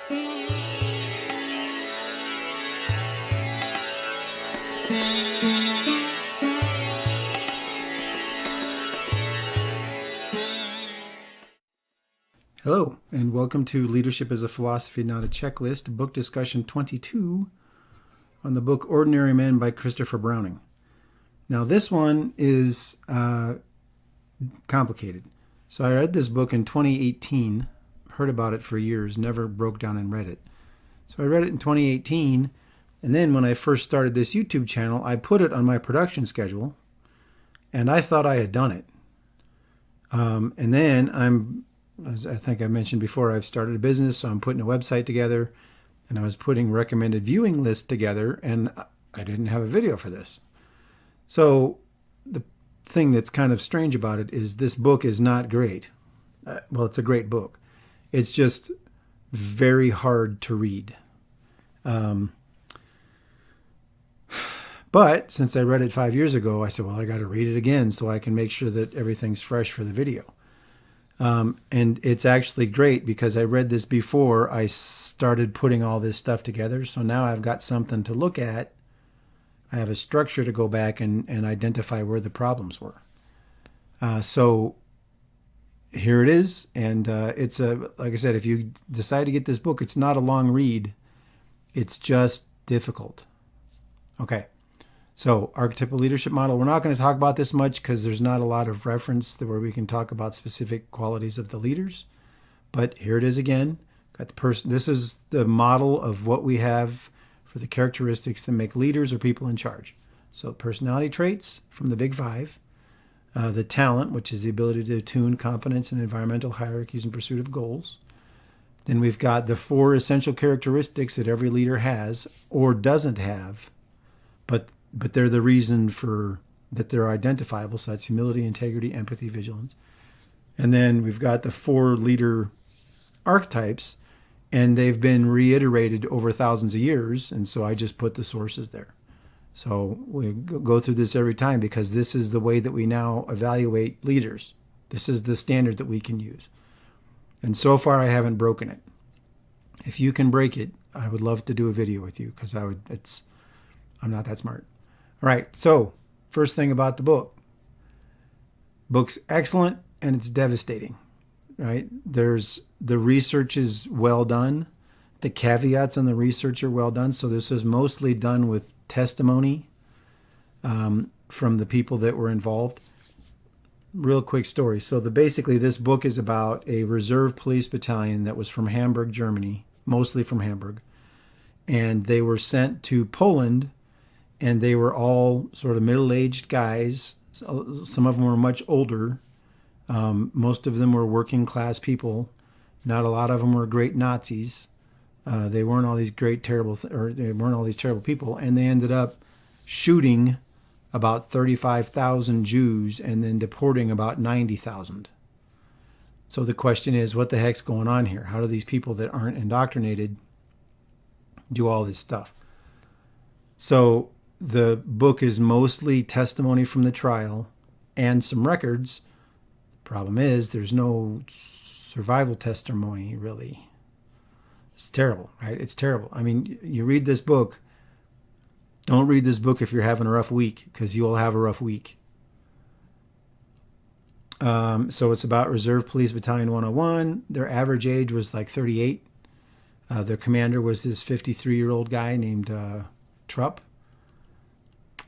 Hello, and welcome to Leadership as a Philosophy, Not a Checklist, book discussion 22 on the book Ordinary Men by Christopher Browning. Now, this one is complicated. So I read this book in 2018, heard about it for years, never broke down and read it. So I read it in 2018, and then when I first started this YouTube channel, I put it on my production schedule, and I thought I had done it. And then as I think I mentioned before, I've started a business, so I'm putting a website together, and I was putting recommended viewing lists together, and I didn't have a video for this. So the thing that's kind of strange about it is this book is not great. Well, it's a great book. It's just very hard to read. But since I read it 5 years ago, I said, well, I got to read it again so I can make sure that everything's fresh for the video. And it's actually great because I read this before I started putting all this stuff together. So now I've got something to look at. I have a structure to go back and identify where the problems were. So here it is. And it's like I said, if you decide to get this book, it's not a long read. It's just difficult. Okay. So archetypal leadership model, we're not going to talk about this much because there's not a lot of reference where we can talk about specific qualities of the leaders. But here it is again. Got the person. This is the model of what we have for the characteristics that make leaders or people in charge. So personality traits from the big five, the talent, which is the ability to tune competence and environmental hierarchies in pursuit of goals. Then we've got the 4 essential characteristics that every leader has or doesn't have, but they're the reason for that they're identifiable. So that's humility, integrity, empathy, vigilance. And then we've got the 4 leader archetypes, and they've been reiterated over thousands of years. And so I just put the sources there. So we go through this every time because this is the way that we now evaluate leaders. This is the standard that we can use. And so far I haven't broken it. If you can break it, I would love to do a video with you because I'm not that smart. All right, so first thing about the book. Book's excellent and it's devastating, right? The research is well done. The caveats on the research are well done. So this was mostly done with testimony from the people that were involved. Real quick story. So basically this book is about a reserve police battalion that was from Hamburg, Germany, mostly from Hamburg. And they were sent to Poland. And they were all sort of middle-aged guys. Some of them were much older. Most of them were working-class people. Not a lot of them were great Nazis. They weren't all these terrible people. And they ended up shooting about 35,000 Jews and then deporting about 90,000. So the question is, what the heck's going on here? How do these people that aren't indoctrinated do all this stuff? So the book is mostly testimony from the trial and some records. Problem is, there's no survival testimony, really. It's terrible, right? It's terrible. I mean, you read this book. Don't read this book if you're having a rough week, because you will have a rough week. So it's about Reserve Police Battalion 101. Their average age was like 38. Their commander was this 53-year-old guy named Trupp.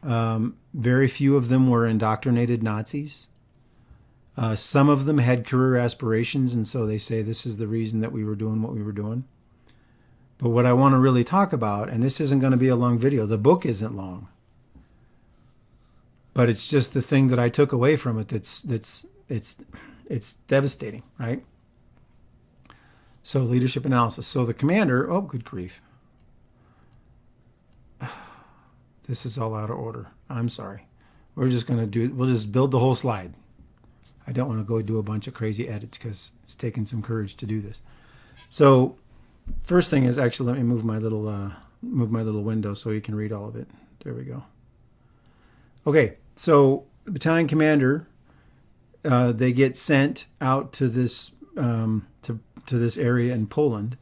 Very few of them were indoctrinated Nazis. Some of them had career aspirations, and so they say this is the reason that we were doing what we were doing. But what I want to really talk about, and this isn't going to be a long video, the book isn't long, but it's just the thing that I took away from it it's devastating, right? So leadership analysis. So the commander, oh, good grief. This is all out of order. I'm sorry. We'll just build the whole slide. I don't want to go do a bunch of crazy edits because it's taken some courage to do this. So first thing is, actually, let me move my little window so you can read all of it. There we go. Okay, so the battalion commander, they get sent out to this to this area in Poland,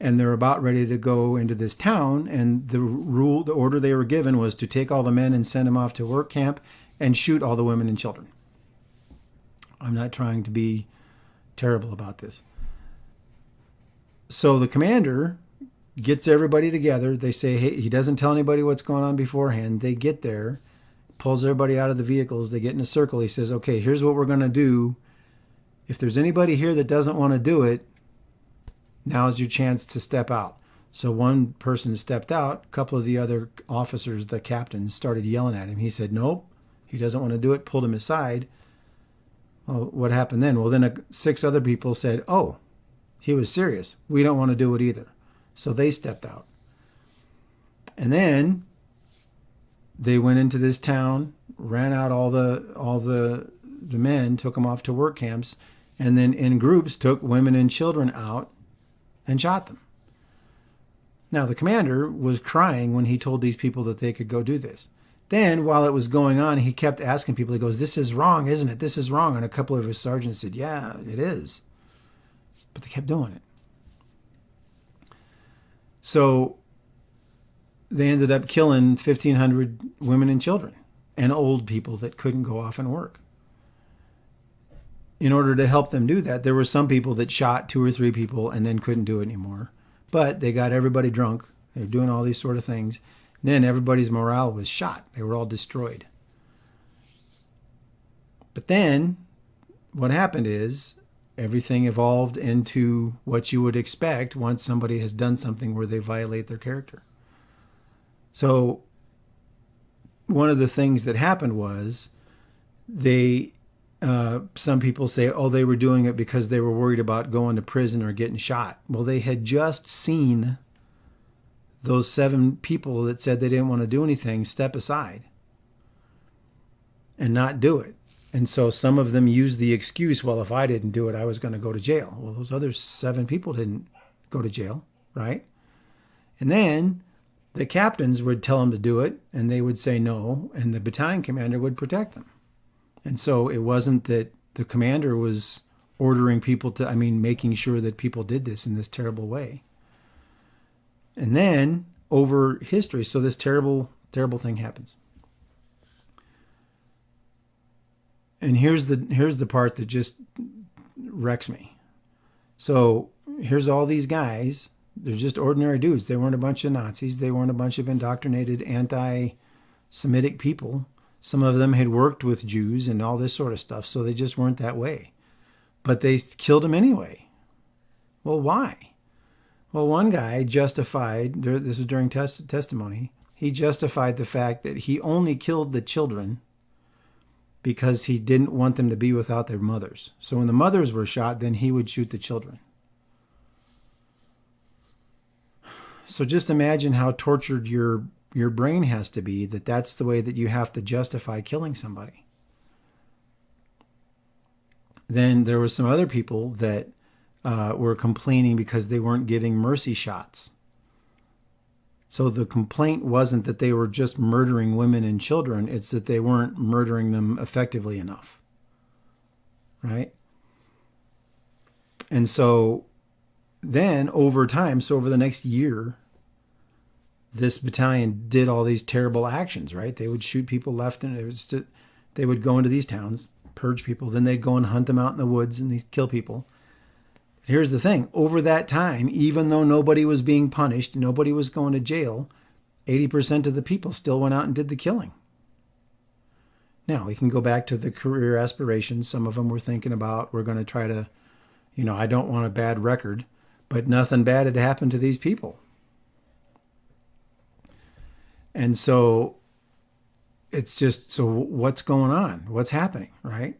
and they're about ready to go into this town. And the order they were given was to take all the men and send them off to work camp and shoot all the women and children. I'm not trying to be terrible about this. So the commander gets everybody together. They say, hey, he doesn't tell anybody what's going on beforehand. They get there, pulls everybody out of the vehicles. They get in a circle. He says, okay, here's what we're going to do. If there's anybody here that doesn't want to do it, now's your chance to step out. So one person stepped out. A couple of the other officers, the captains, started yelling at him. He said, nope, he doesn't want to do it, pulled him aside. Well, what happened then? Well, then 6 other people said, oh, he was serious. We don't want to do it either. So they stepped out. And then they went into this town, ran out all the men, took them off to work camps, and then in groups took women and children out and shot them. Now, the commander was crying when he told these people that they could go do this. Then, while it was going on, he kept asking people, he goes, this is wrong, isn't it? This is wrong. And a couple of his sergeants said, yeah, it is. But they kept doing it. So they ended up killing 1,500 women and children and old people that couldn't go off and work. In order to help them do that, there were some people that shot 2 or 3 people and then couldn't do it anymore. But they got everybody drunk. They were doing all these sort of things. Then everybody's morale was shot. They were all destroyed. But then what happened is everything evolved into what you would expect once somebody has done something where they violate their character. So one of the things that happened was some people say, oh, they were doing it because they were worried about going to prison or getting shot. Well, they had just seen those 7 people that said they didn't want to do anything step aside and not do it. And so some of them used the excuse, well, if I didn't do it, I was going to go to jail. Well, those other 7 people didn't go to jail, right? And then the captains would tell them to do it, and they would say no, and the battalion commander would protect them. And so it wasn't that the commander was ordering people to, making sure that people did this in this terrible way. And then over history, so this terrible, terrible thing happens. And here's the part that just wrecks me. So here's all these guys. They're just ordinary dudes. They weren't a bunch of Nazis. They weren't a bunch of indoctrinated anti-Semitic people. Some of them had worked with Jews and all this sort of stuff, so they just weren't that way. But they killed them anyway. Well, why? Well, one guy justified, this was during testimony, he justified the fact that he only killed the children because he didn't want them to be without their mothers. So when the mothers were shot, then he would shoot the children. So just imagine how tortured your brain has to be, that's the way that you have to justify killing somebody. Then there were some other people that were complaining because they weren't giving mercy shots. So the complaint wasn't that they were just murdering women and children, it's that they weren't murdering them effectively enough. Right? And so then over time, so over the next year, this battalion did all these terrible actions, right? They would shoot people left and they would go into these towns, purge people, then they'd go and hunt them out in the woods and they'd kill people. Here's the thing. Over that time, even though nobody was being punished, nobody was going to jail, 80% of the people still went out and did the killing. Now, we can go back to the career aspirations. Some of them were thinking about, we're going to try to, I don't want a bad record, but nothing bad had happened to these people. And so it's just, so what's going on? What's happening, right?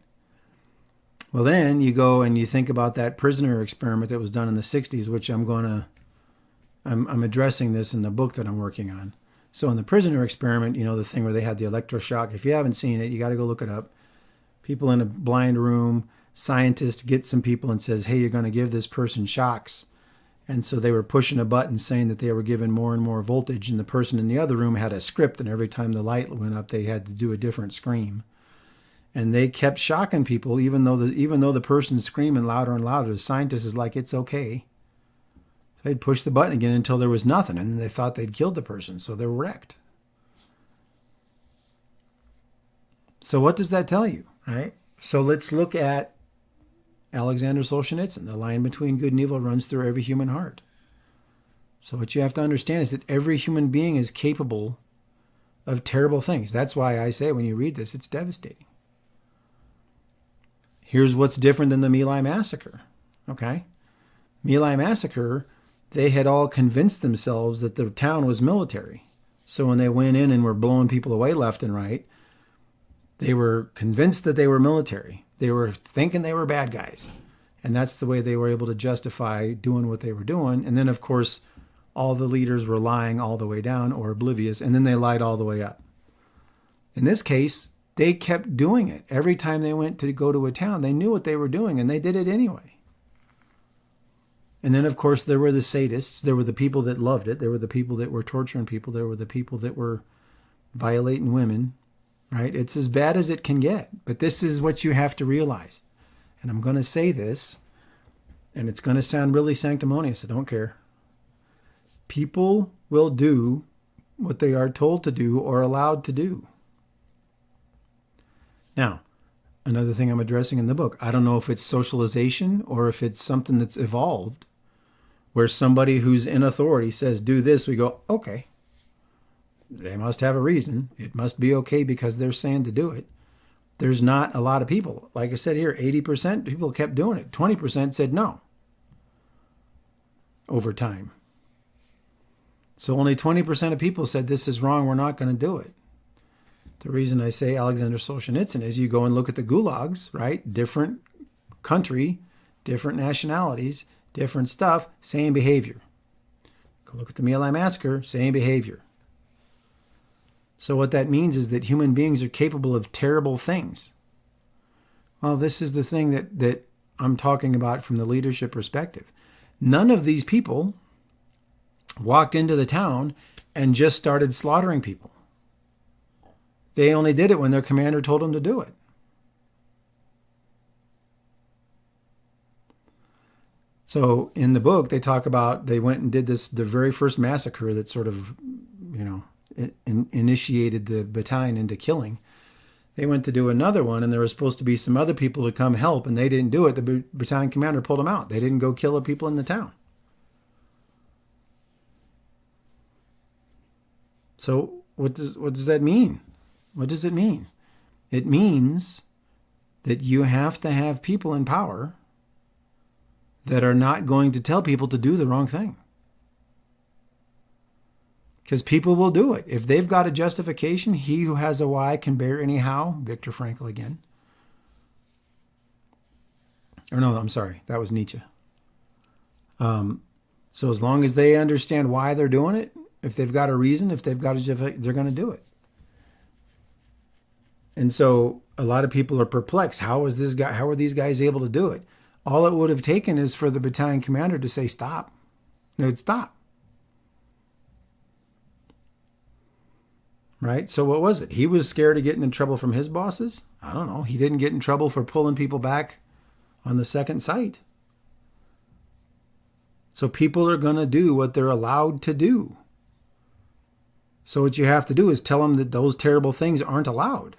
Well, then you go and you think about that prisoner experiment that was done in the 60s, which I'm addressing this in the book that I'm working on. So in the prisoner experiment, the thing where they had the electroshock, if you haven't seen it, you got to go look it up. People in a blind room, scientist gets some people and says, hey, you're going to give this person shocks. And so they were pushing a button saying that they were given more and more voltage, and the person in the other room had a script, and every time the light went up, they had to do a different scream. And they kept shocking people, even though the person's screaming louder and louder. The scientist is like, it's okay. They'd push the button again until there was nothing, and then they thought they'd killed the person, so they're wrecked. So what does that tell you, right? So let's look at Alexander Solzhenitsyn. The line between good and evil runs through every human heart. So what you have to understand is that every human being is capable of terrible things. That's why I say when you read this, it's devastating. Here's what's different than the My Lai massacre, okay? My Lai massacre, they had all convinced themselves that the town was military. So when they went in and were blowing people away left and right, they were convinced that they were military. They were thinking they were bad guys. And that's the way they were able to justify doing what they were doing. And then, of course, all the leaders were lying all the way down or oblivious, and then they lied all the way up. In this case, they kept doing it. Every time they went to go to a town, they knew what they were doing, and they did it anyway. And then, of course, there were the sadists. There were the people that loved it. There were the people that were torturing people. There were the people that were violating women, right? It's as bad as it can get. But this is what you have to realize. And I'm going to say this, and it's going to sound really sanctimonious. I don't care. People will do what they are told to do or allowed to do. Now, another thing I'm addressing in the book, I don't know if it's socialization or if it's something that's evolved, where somebody who's in authority says, do this, we go, okay. They must have a reason. It must be okay because they're saying to do it. There's not a lot of people. Like I said here, 80% people kept doing it. 20% said no over time. So only 20% of people said this is wrong, we're not going to do it. The reason I say Alexander Solzhenitsyn is you go and look at the gulags, right? Different country, different nationalities, different stuff, same behavior. Go look at the My Lai massacre, same behavior. So what that means is that human beings are capable of terrible things. Well, this is the thing that I'm talking about from the leadership perspective. None of these people walked into the town and just started slaughtering people. They only did it when their commander told them to do it. So in the book, they talk about they went and did the very first massacre that sort of, initiated the battalion into killing. They went to do another one, and there was supposed to be some other people to come help, and they didn't do it. The battalion commander pulled them out. They didn't go kill the people in the town. So what does that mean? What does it mean? It means that you have to have people in power that are not going to tell people to do the wrong thing. Because people will do it. If they've got a justification, he who has a why can bear any how. Viktor Frankl again. Or no, I'm sorry. That was Nietzsche. So as long as they understand why they're doing it, if they've got a reason, if they've got a, they're going to do it. And so a lot of people are perplexed. How are these guys able to do it? All it would have taken is for the battalion commander to say, stop. They'd stop. Right? So what was it? He was scared of getting in trouble from his bosses? I don't know. He didn't get in trouble for pulling people back on the second sight. So people are going to do what they're allowed to do. So what you have to do is tell them that those terrible things aren't allowed.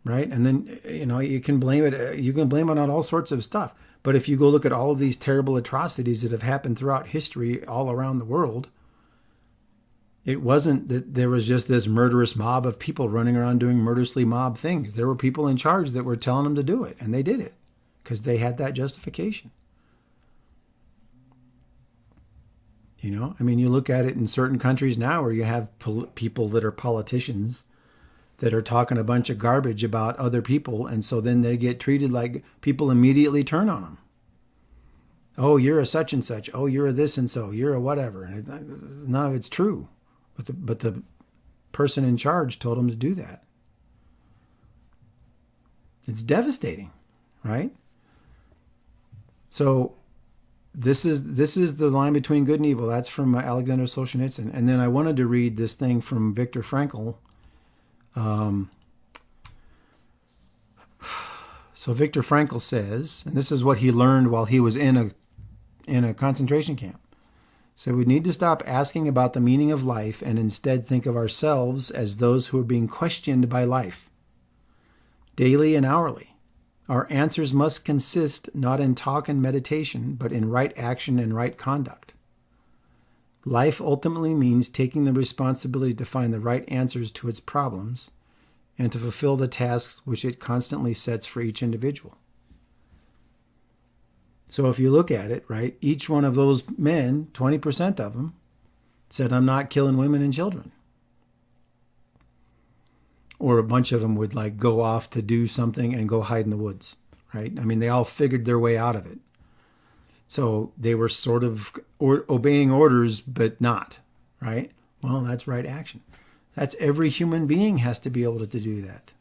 Right? And then, you can blame it. You can blame it on all sorts of stuff. But if you go look at all of these terrible atrocities that have happened throughout history all around the world, it wasn't that there was just this murderous mob of people running around doing murderously mob things. There were people in charge that were telling them to do it, and they did it because they had that justification. You look at it in certain countries now where you have people that are politicians that are talking a bunch of garbage about other people, and so then they get treated like people immediately turn on them. Oh, you're a such and such. Oh, you're a this and so. You're a whatever. And none of it's true. But the person in charge told them to do that. It's devastating, right? So this is the line between good and evil. That's from Alexander Solzhenitsyn. And then I wanted to read this thing from Viktor Frankl. So Viktor Frankl says, and this is what he learned while he was in a concentration camp. So we need to stop asking about the meaning of life and instead think of ourselves as those who are being questioned by life, daily and hourly. Our answers must consist not in talk and meditation, but in right action and right conduct. Life ultimately means taking the responsibility to find the right answers to its problems and to fulfill the tasks which it constantly sets for each individual. So if you look at it, right, each one of those men, 20% of them, said, I'm not killing women and children. Or a bunch of them would like go off to do something and go hide in the woods, right? I mean, they all figured their way out of it. So they were sort of obeying orders, but not, right? Well, that's right action. That's every human being has to be able to do that.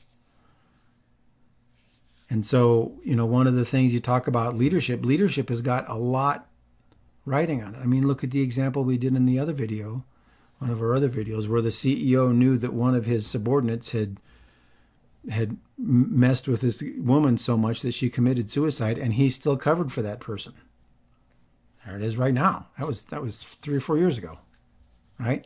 And so, one of the things you talk about leadership has got a lot writing on it. I mean, look at the example we did in the other video, one of our other videos, where the CEO knew that one of his subordinates had messed with this woman so much that she committed suicide, and he still covered for that person. There it is right now. That was 3 or 4 years ago, right?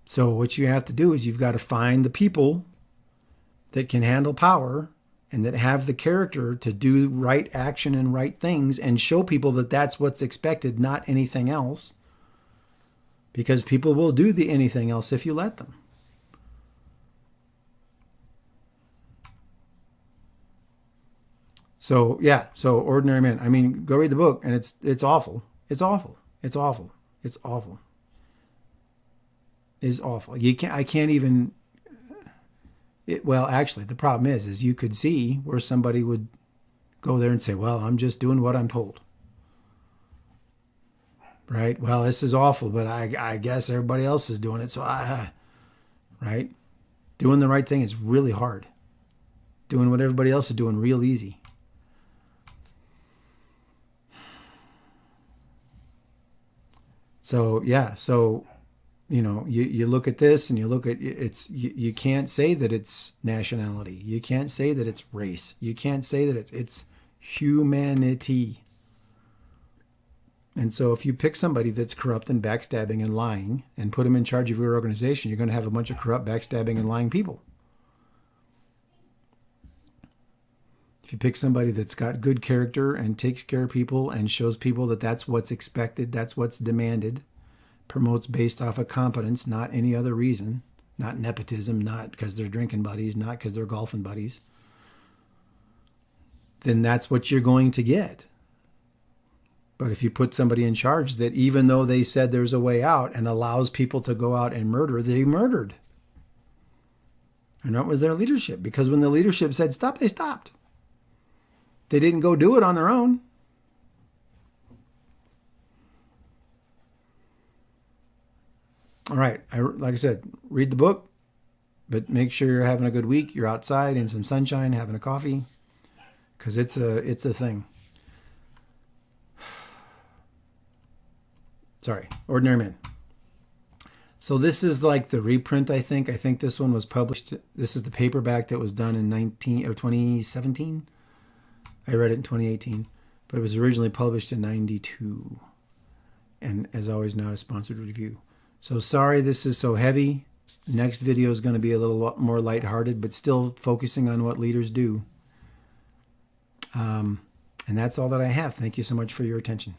So what you have to do is you've got to find the people that can handle power and that have the character to do right action and right things and show people that that's what's expected, not anything else. Because people will do the anything else if you let them. So, yeah, so Ordinary Men. I mean, go read the book, and it's awful. It's awful. It's awful. It's awful. It's awful. I can't even... Well, actually, the problem is you could see where somebody would go there and say, well, I'm just doing what I'm told. Right? Well, this is awful, but I guess everybody else is doing it, so right? Doing the right thing is really hard. Doing what everybody else is doing real easy. So, yeah, you look at this and you look at you can't say that it's nationality. You can't say that it's race. You can't say that it's humanity. And so if you pick somebody that's corrupt and backstabbing and lying and put them in charge of your organization, you're going to have a bunch of corrupt, backstabbing, and lying people. If you pick somebody that's got good character and takes care of people and shows people that that's what's expected, that's what's demanded, promotes based off of competence, not any other reason, not nepotism, not because they're drinking buddies, not because they're golfing buddies, then that's what you're going to get. But if you put somebody in charge that even though they said there's a way out and allows people to go out and murder, they murdered. And that was their leadership. Because when the leadership said stop, they stopped. They didn't go do it on their own. All right. Like I said, read the book, but make sure you're having a good week. You're outside in some sunshine, having a coffee, because it's a thing. Sorry, Ordinary Men. So this is like the reprint, I think. I think this one was published. This is the paperback that was done in 2017. I read it in 2018, but it was originally published in 92. And as always, not a sponsored review. So sorry this is so heavy. Next video is going to be a little more lighthearted, but still focusing on what leaders do. And that's all that I have. Thank you so much for your attention.